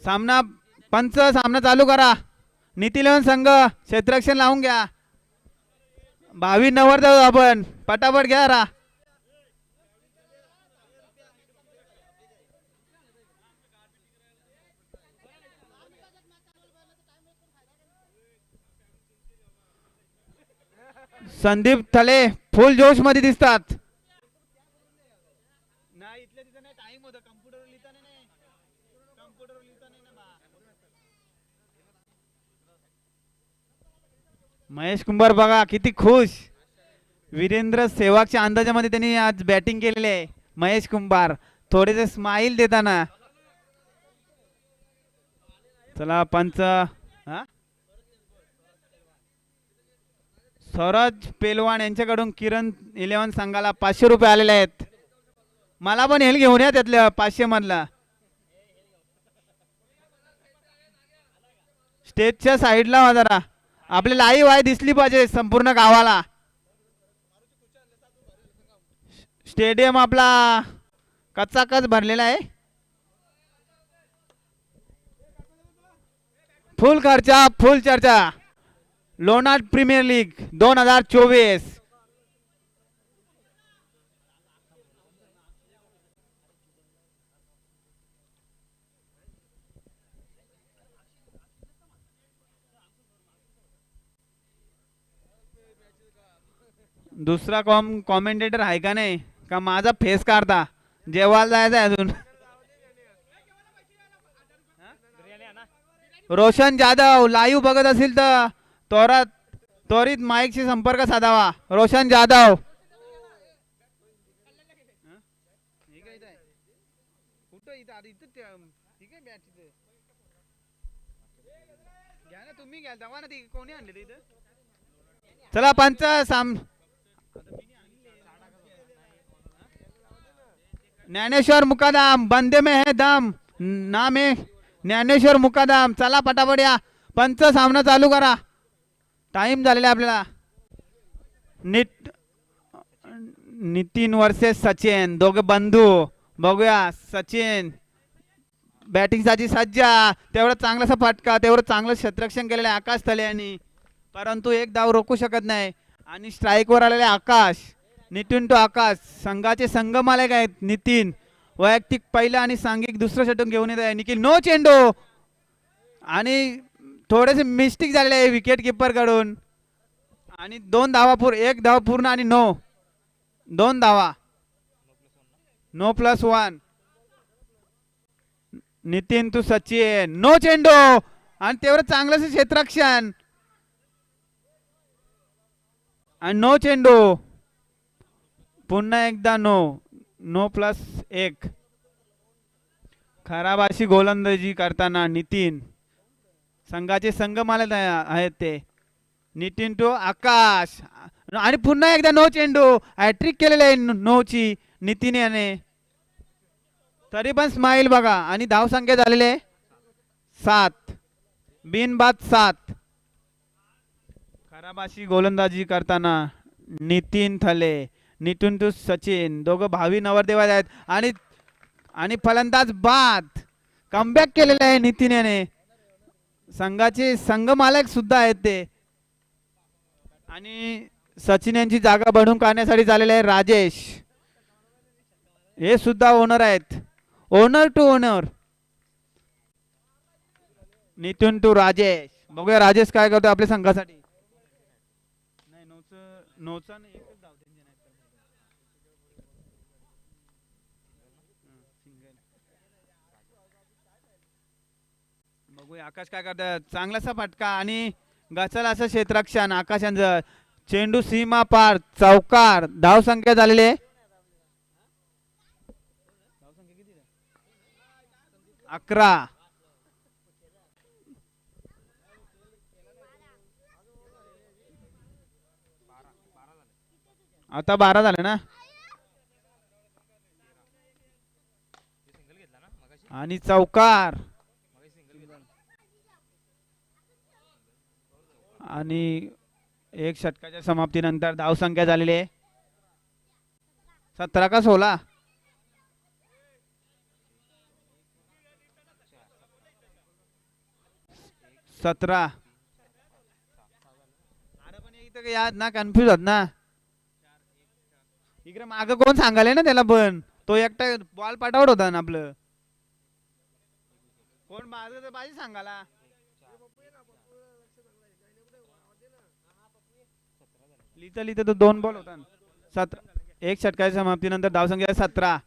सामना पंच सामना चालू करा. नीती लेवन संघ क्षेत्ररक्षण लावून घ्या. 22-90 जाऊ आपण. पटापट घ्या रा. संदीप थले फुल जोश मध्ये दिसतात. नाही इथल्या तिथं नाही टाइम होता. कम्प्युटर लिहिता नाही. कम्प्युटर लिहिता नाही ना. महेश कुंभार बघा किती खुश. वीरेंद्र सेवागच्या अंदाजामध्ये त्यांनी आज बॅटिंग केलेली आहे. महेश कुंभार थोडेसे स्माइल देताना. चला पंच. स्वराज पेलवान यांच्याकडून किरण 11 संघाला 500 रुपये आलेले आहेत. मला पण हेल घेऊन या त्यातल्या 500 मधला. स्टेजच्या साईडला वा जरा. आपली लाईव्ह आहे दिसली पाहिजे संपूर्ण गावाला. स्टेडियम आपला कच्चाकच भरलेला आहे. फुल खर्चा फुल चर्चा. Lonar premier league 2024. दुसरा कॉमेंटेटर आहे का नाही का माझा फेस काढता. जेवायला जायचं अजून. रोशन जाधव लाईव्ह बघत असेल तर त्वरित माईकशी संपर्क साधावा. रोशन जाधव. चला पंच ज्ञानेश्वर मुकादम बंदे में है दम. नाम है ज्ञानेश्वर मुकादम. चला पटापट या. पंच सामना चालू करा. टाइम झालेला आपल्याला. नितीन वर्सेस सचिन दोघे बंधू. बघूया सचिन बॅटिंग साठी सज्ज. तेवढं चांगलासा फटका तेवढं चांगलं क्षेत्ररक्षण केलेलं आहे आकाश थले यांनी. परंतु एक धाव रोखू शकत नाही. आणि स्ट्राईक वर आलेले आकाश. नितीन टू आकाश संघाचे संघ मालक आहेत. नितीन वैयक्तिक पहिला आणि सांघिक दुसरं षटक घेऊन येत आहे. निखिल नो चेंडू. आणि थोडेसे मिस्टेक झालेले आहे विकेट किपर कडून. आणि 2 धावा एक धाव पूर्ण आणि 2 धावा. No plus 1. Nitin to Sachin no चेंडू. आणि तेवढं चांगलं क्षेत्ररक्षण आणि नो चेंडू. पुन्हा एकदा नो प्लस 1. खराब अशी गोलंदाजी करताना नितीन. संघाचे संघ मालक आहेत ते. नितीन टू आकाश आणि पुन्हा एकदा नो चेंडू. हॅट्रिक केलेले आहे नोची नितीन याने. तरी पण स्माइल बघा. आणि धाव संख्या झालेले 7. बिनबाद 7. खराब अशी गोलंदाजी करताना नितीन थले. नितीन टू सचिन दोघं भावी नवरदेव आहेत. आणि फलंदाज बाद. कमबॅक केलेलं आहे नितीन याने. संघाचे संघ मालक सुद्धा आहेत ते. आणि सचिन यांची जागा भरून काढण्यासाठी झालेले आहे राजेश. हे सुद्धा ओनर आहेत. Owner to owner. Nitin to Rajesh. बघूया राजेश काय करतो आपल्या संघासाठी. नाही नोचा नाही. बघूया आकाश काय करतात. चांगलासा फटका आणि गचल असं क्षेत्ररक्षण आकाशांचं. चेंडू सीमा पार चौकार. धाव संख्या झालेले 11. आता 12 झाले ना. आणि चौकार. आणि एक षटकाच्या समाप्तीनंतर धाव संख्या झालेली आहे 17 का 16. 17. अरे पण इथं काही याद ना कन्फ्युज होत ना. इकडे माग कोण सांगाले ना त्याला पण तो एकटा बॉल पाठावत होता ना आपलं. कोण माझं तर पाहिजे सांगायला. लिहिता लिहिता तो 2 बॉल होता. 17 एक षटकाच्या समाप्तीनंतर धावसंख्या 17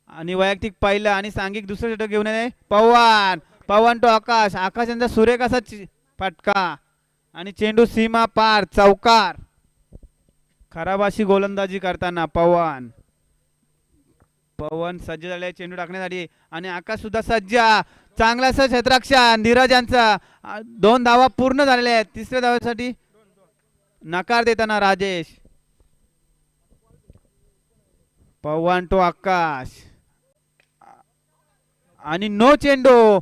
आणि वैयक्तिक पहिलं आणि सांघिक दुसरं षटक घेऊन येते पवन. पवन तो आकाश. आकाश यांचा सुरेख असा फटका आणि चेंडू सीमा पार चौकार. खराब अशी गोलंदाजी करताना पवन. पवन सज्ज झाले चेंडू टाकण्यासाठी आणि आकाश सुद्धा सज्ज. चांगला क्षेत्ररक्षण धीरज यांचा. 2 धावा पूर्ण झालेल्या आहेत. तिसऱ्या धावेसाठी नकार देताना राजेश. पवन टू आकाश आणि नो चेंडू.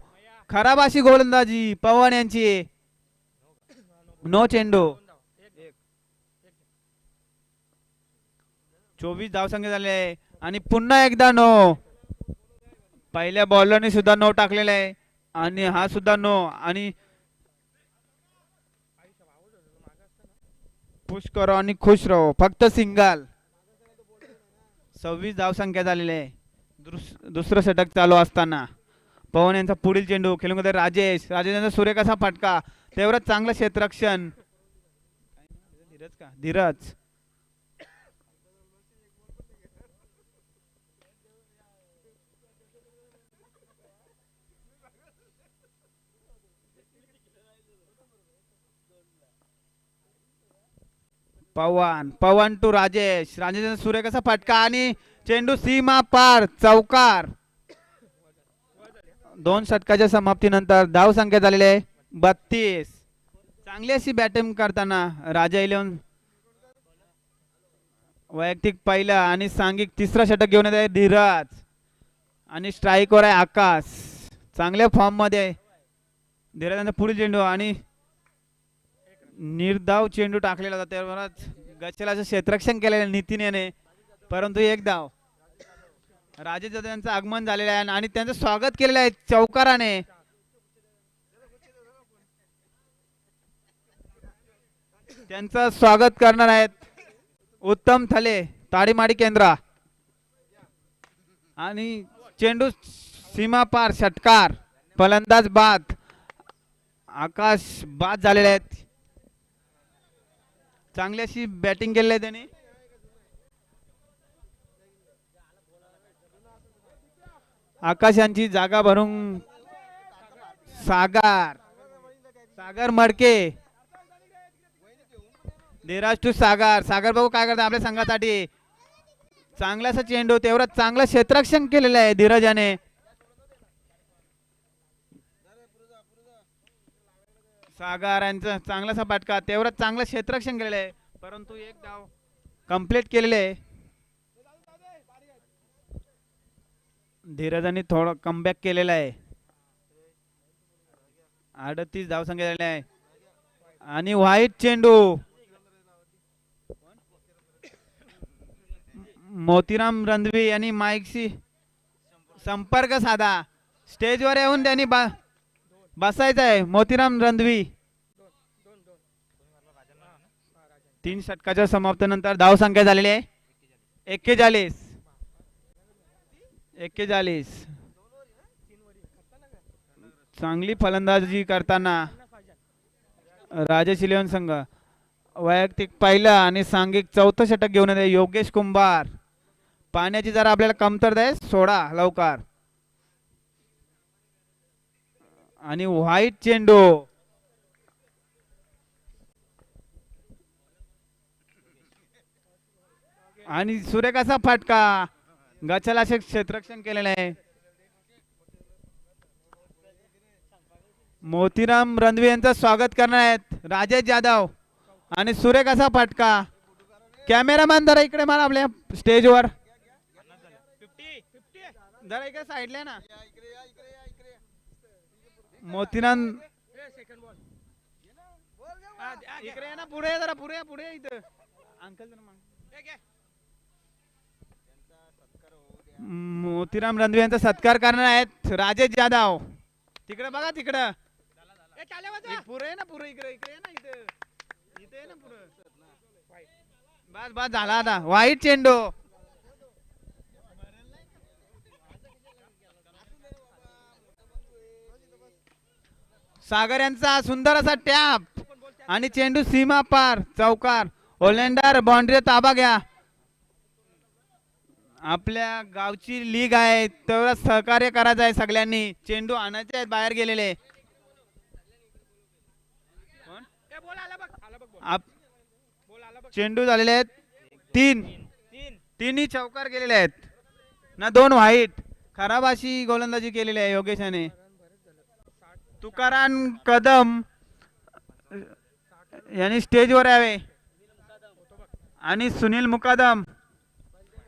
खराब अशी गोलंदाजी पवन यांची. नो चेंडू. 24 धावसंख्या झाले आणि पुन्हा एकदा नो. पहिल्या बॉलरने सुद्धा नो टाकलेला आहे आणि हा सुद्धा नो. आणि पुश करो आणि खुश रहो फक्त सिंगल. 26 धावसंख्या झालेली आहे. दुसरं षटक चालू असताना पवन यांचा पुढील चेंडू खेळून राजेश. राजेश यांचा सुरेख असा फटका. तेवढंच चांगलं क्षेत्ररक्षण. धीरज का धीरज. पवन. पवन टू राजेश. राजेश सुरेख असा फटका आणि चेंडू सीमा पार चौकार. 2 षटकाच्या समाप्तीनंतर धाव संख्या झालेली आहे 32. चांगली अशी बॅटिंग करताना राजा 11 वैयक्तिक पहिला आणि सांघिक तिसरा षटक घेऊन येत आहे धीरज आणि स्ट्राईकवर आहे आकाश. चांगल्या फॉर्म मध्ये आहे धीरज. पुढील चेंडू आणि निर्धाव चेंडू टाकलेला होता त्यावरच गचेलाचं क्षेत्ररक्षण केलेलं नितीन याने. परंतु एक धाव. राजेश जाधव यांचं आगमन झालेलं आहे आणि त्यांचं स्वागत केलेलं आहे चौकाराने. त्यांचं स्वागत करणार आहेत उत्तम थले ताडीमाडी केंद्र. आणि चेंडू सीमा पार षटकार. फलंदाज बाद. आकाश बाद झालेले आहेत. चांगली अशी बॅटिंग केलेली आहे त्यांनी. आकाश यांची जागा भरून सागर मडके. धीरज टू सागर. सागर भाऊ काय करतात आपल्या संघासाठी. चांगलासा चेंडू तेवढं चांगलं क्षेत्ररक्षण केलेलं आहे धीरज याने. सागर यांचं चांगलासा फटका तेवढं चांगलं क्षेत्ररक्षण केलेलं आहे. परंतु एक धाव कंप्लीट केलेले आहे. धीरजांनी थोडं कमबॅक केलेला आहे. 38 धावसंख्या झालेली आहे आणि व्हाईट चेंडू. मोतीराम रणधवी यांनी माईकशी संपर्क साधा. स्टेजवर येऊन त्यांनी बसायचं आहे मोतीराम रणधवी. 3 षटकाच्या समाप्तीनंतर धावसंख्या झालेली आहे 41. चांगली फलंदाजी करताना राजेश 11 संघ वैयक्तिक पहिला आणि सांघिक चौथं षटक घेऊन येते योगेश कुंभार. पाण्याची जरा आपल्याला कमतरता आहे सोडा लवकर. आणि व्हाईट चेंडू. आणि सुरेख असा फटका. गचला क्षेत्ररक्षण केलेलं आहे. मोतीराम रणधवी यांचं स्वागत करणार आहेत राजेश जाधव आणि सुरेख असा फटका. कॅमेरामॅन जरा इकडे मला आपल्या स्टेजवर जरा इकडे साईडला ना. मोतीराम इकडे ना पुढे जरा पुढे इथं अंकल मोतीराम रणधवी यांचा सत्कार करणार आहेत राजेश जाधव. तिकडे बघा तिकडं पुरं आहे ना, पुरं इकडे इकडे आहे ना, इथं इथे आहे ना पुरं. बस बस झाला आता. वाईट चेंडू. सागर यांचा सुंदर असा टॅप आणि चेंडू सीमा पार चौकार. ओलेंडर बाउंड्री ताबा घ्या. आपल्या गावची लीग आहे, तेवढं सहकार्य करायचं आहे सगळ्यांनी. चेंडू आणायचे आहेत, बाहेर गेलेले. चेंडू झालेले आहेत तीन. तिन्ही चौकार गेलेले आहेत ना, 2 व्हाईट. खराब अशी गोलंदाजी केलेली आहे योगेशाने. तुकाराम कदम यांनी स्टेजवर यावे आणि सुनील मुकादम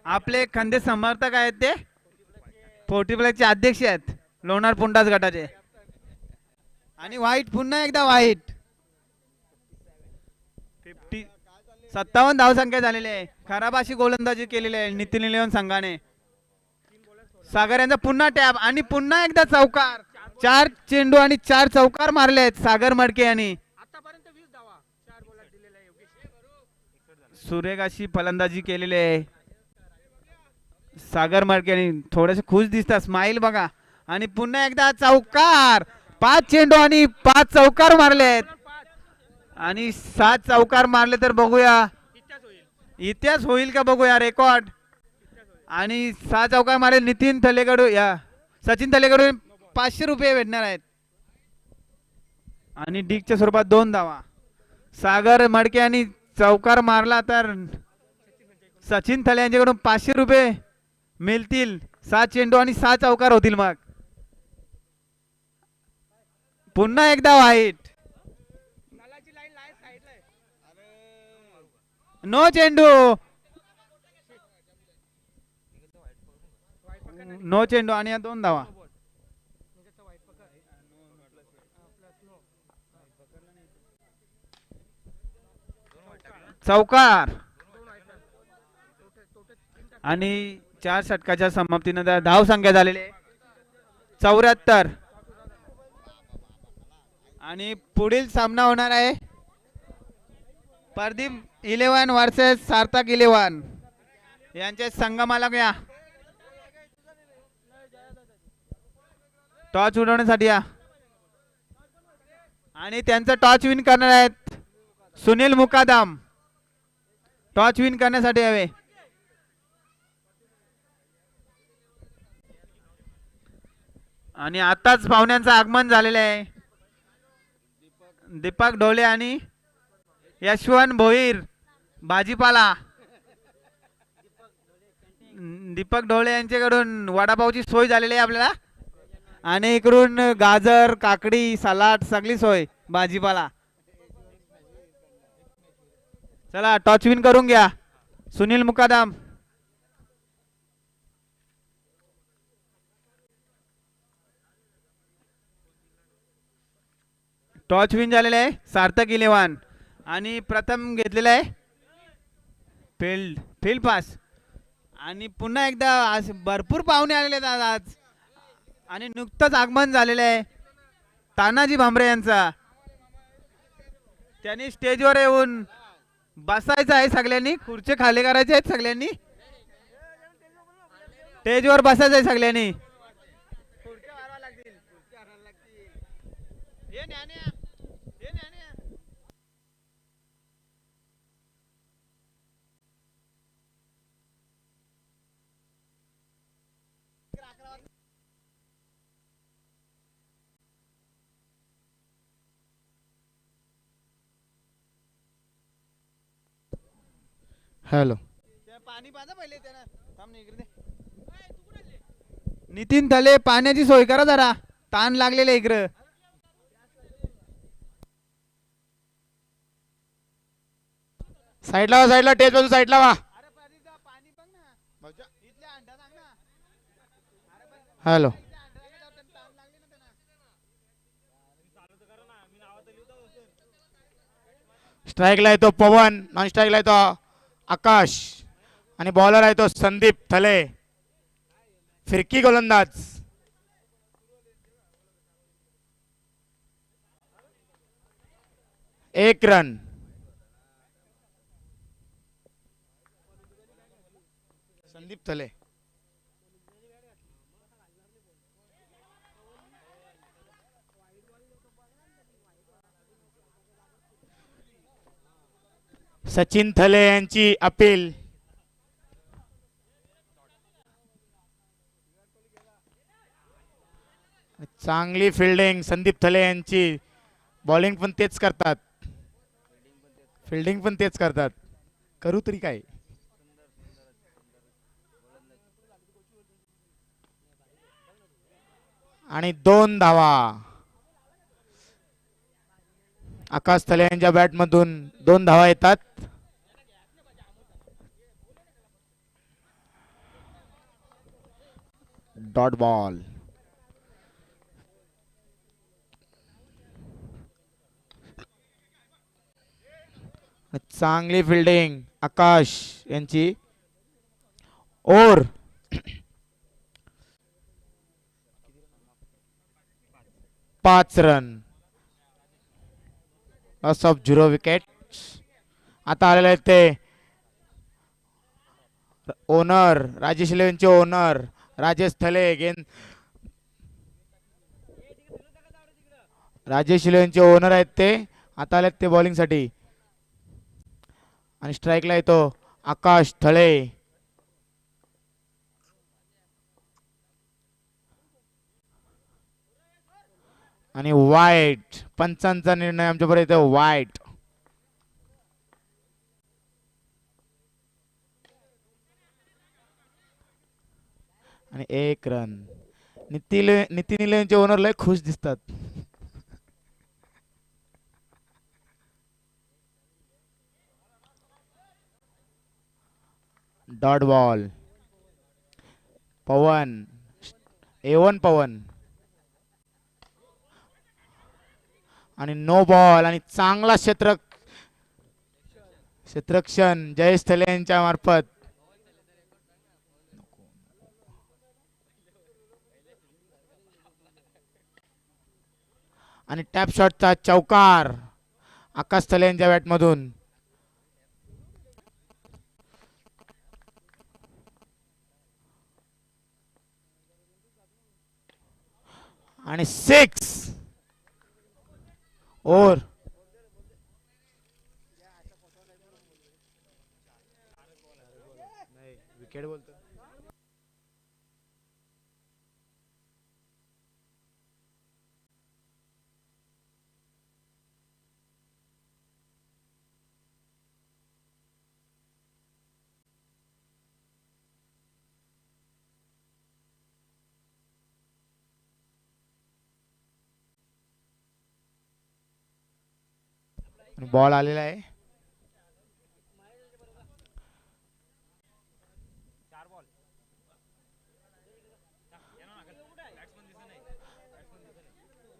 आपले खंदे समर्थक आहेत, ते 40 ब्लॅकचे अध्यक्ष आहेत लोणार पुंडास गटाचे. आणि व्हाईट, पुन्हा एकदा व्हाईट. 57 धावसंख्या झालेली आहे. खराब अशी गोलंदाजी केलेली आहे नितीन इलेव्हन संघाने. सागर यांचा पुन्हा टॅप आणि पुन्हा एकदा चौकार. 4 चेंडू आणि 4 चौकार मारले आहेत सागर मडके यांनी. सुरेख अशी फलंदाजी केलेली आहे सागर मडके यांनी. थोडेसे खुश दिसतात, स्माइल बघा. आणि पुन्हा एकदा चौकार. 5 चेंडू आणि 5 चौकार मारले आहेत आणि 7 चौकार मारले तर बघूया इतिहास होईल का, बघूया रेकॉर्ड. आणि 6 चौकार मारेल नितीन थलेकडून, या सचिन थलेकडून 500 रुपये भेटणार आहेत. आणि डिकच्या स्वरूपात 2 धावा. सागर मडके यांनी चौकार मारला तर सचिन थले यांच्याकडून 500 रुपये मिळतील. 7 चेंडू आणि 6 चौकार होतील. मग पुन्हा एकदा व्हाईट. नो चेंडू, नो चेंडू आणि 2 धावा. चौकार. आणि 4 षटकाच्या समाप्तीनंतर धाव संख्या झालेली 74. आणि पुढील सामना होणार आहे प्रदीप 11 वर्सेस सार्थक 11 यांच्या संगमाला घ्या. टॉस उडवण्यासाठी या. आणि त्यांचं टॉस विन करणार आहेत सुनील मुकादम. टॉस विन करण्यासाठी यावे. आणि आताच पाहुण्यांचं आगमन झालेलं आहे. दीपक ढोले आणि यशवंत भोईर भाजीपाला. दीपक ढोले यांच्याकडून वडापावची सोय झालेली आहे आपल्याला. आणि इकडून गाजर, काकडी, सलाड सगळी सोय, भाजीपाला. चला टॉस विन करून घ्या सुनील मुकादम. टॉस विन झालेले आहे सार्थक 11. आणि प्रथम घेतलेलं आहे फील्ड पास. आणि पुन्हा एकदा आज भरपूर पाहुणे आलेले आहेत आज. आणि नुकतंच आगमन झालेलं आहे तानाजी भांबरे यांचा. त्यांनी स्टेजवर येऊन बसायचं आहे सगळ्यांनी. खुर्ची खाली करायचे आहेत सगळ्यांनी. स्टेजवर बसायचं आहे सगळ्यांनी. हॅलो. पाणी पाजा पहिले त्याला. थांब ना इकडे. नितीन थले पाण्याची सोय करा जरा, ताण लागलेले इकडं. साईडला वा, साईडला टेज बाजू साईडला वा. हॅलो. स्ट्राईकला येतो पवन, नॉन स्ट्राईकला येतो आकाश आणि बॉलर आहे तो संदीप थले. फिरकी गोलंदाज. 1 रन. संदीप थले. सचिन थले यांची अपील. चांगली फिल्डिंग संदीप थले यांची. बॉलिंग पण तेच करतात, फिल्डिंग पण तेच करतात. करू तरी काय. आणि 2 धावा. आकाश थले यांच्या बॅट मधून 2 धावा येतात. Dot ball. चांगली फिल्डिंग आकाश यांची. ओर 5 रन. Loss of 0 wicket. आता आलेले आहेत ते ओनर राजेश इलेव्हनचे ओनर राजेश थले. गेंद राजेश इलेव्हनचे ओनर आहेत ते. आता आलेत ते बॉलिंग साठी. आणि स्ट्राईकला येतो आकाश थळे. आणि वाईट. पंचांचा निर्णय आमच्यापर्यंत वाईट. आणि 1 रन. नितीन इलेव्हनचे ओनर लय खुश दिसतात. Dot ball. Pawan A1 Pawan. आणि नो बॉल. आणि चांगला क्षेत्ररक्षण जयेश थले यांच्या मार्फत. आणि टॅप शॉटचा चौकार आकाश थले यांच्या बॅट मधून. आणि 6 ओर. विकेट बोलतो. बॉल आलेला आहे.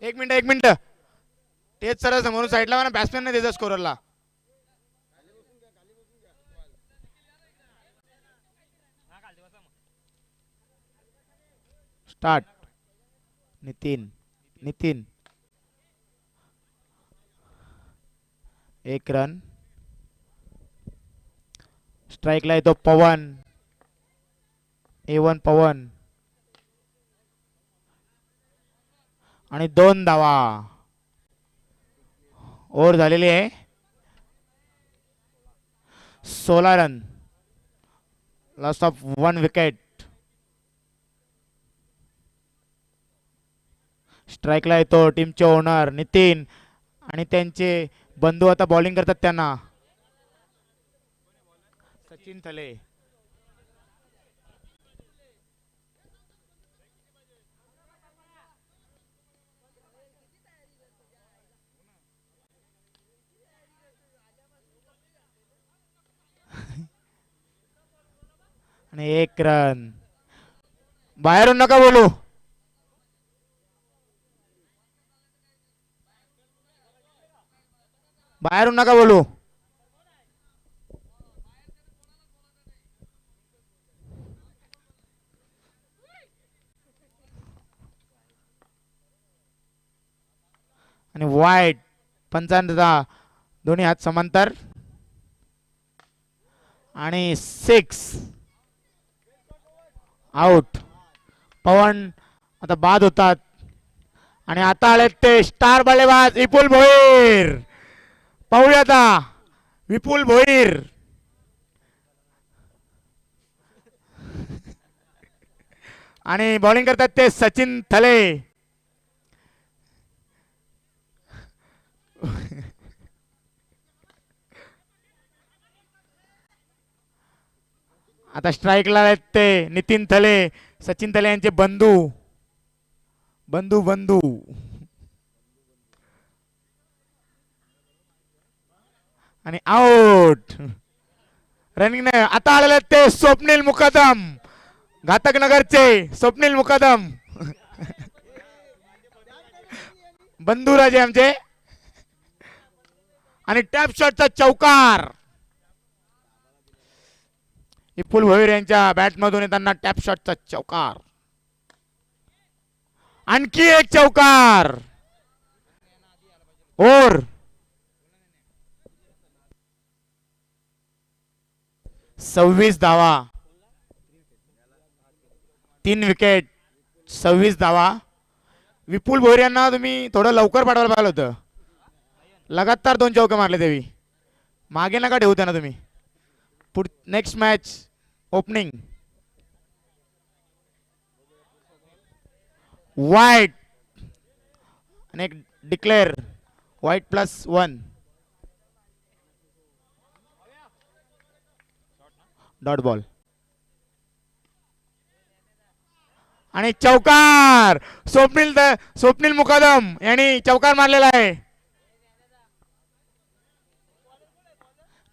एक मिनिट तेच सर समोरून साईडला म्हणा. बॅट्समॅन नाही द्यायचा स्कोररला. स्टार्ट. नितीन 1 रन. स्ट्राईकला येतो पवन. A1 पवन. आणि 2 धावा. ओव्हर झालेली आहे. 16 रन. Loss of 1 wicket. स्ट्राईकला येतो टीमचे ओनर नितीन. आणि त्यांचे बंधू आता बॉलिंग करतात त्यांना. सचिन थले. आणि 1 रन. बाहेरून नका बोलू. बाहेरून नका बोलू. आणि वाईट. पंचांचा दोन्ही हात समांतर आणि 6 आउट. पवन आता बाद होतात आणि आता आले ते स्टार बल्लेबाज विपुल भोईर. पाहूया आता विपुल भोईर आणि बॉलिंग करतात ते सचिन थले. आता स्ट्राईकला आहेत ते नितीन थले, सचिन थले यांचे बंधू बंधू बंधू. आणि आउट. रनिंग नाही. आता आलेले आहेत ते स्वप्नील मुकदम, घातक नगरचे स्वप्नील मुकदम. बंधू राजे आमचे. आणि टॅप शॉटचा चौकार. विपुल भोईर यांच्या बॅटमधून येताना टॅप शॉटचा चौकार. आणखी एक चौकार. और 26 धावा, 3 विकेट, 26 धावा. विपुल भोईर यांना तुम्ही थोडं लवकर पाठवायला पाहिलं होतं. लगातार 2 चौके मारले देवी. मागे नका ठेवू त्यांना तुम्ही. नेक्स्ट मॅच ओपनिंग वाईट आणि एक डिक्लेअर वाईट +1 डॉट बॉल. आणि चौकार. स्वप्नील मुकदम यांनी चौकार मारलेला आहे.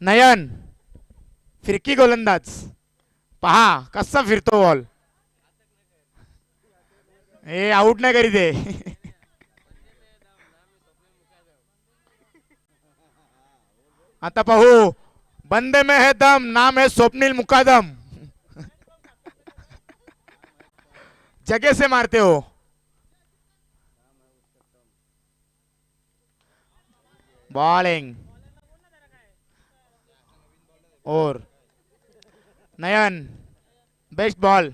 नयन फिरकी गोलंदाज. पहा कसा फिरतो बॉल. हे आउट नाही करी दे. आता पाहू. बंदे में है दम, नाम है स्वप्नील मुकदम. जगह से मारते हो. बॉलिंग और नयन बेस्ट बॉल.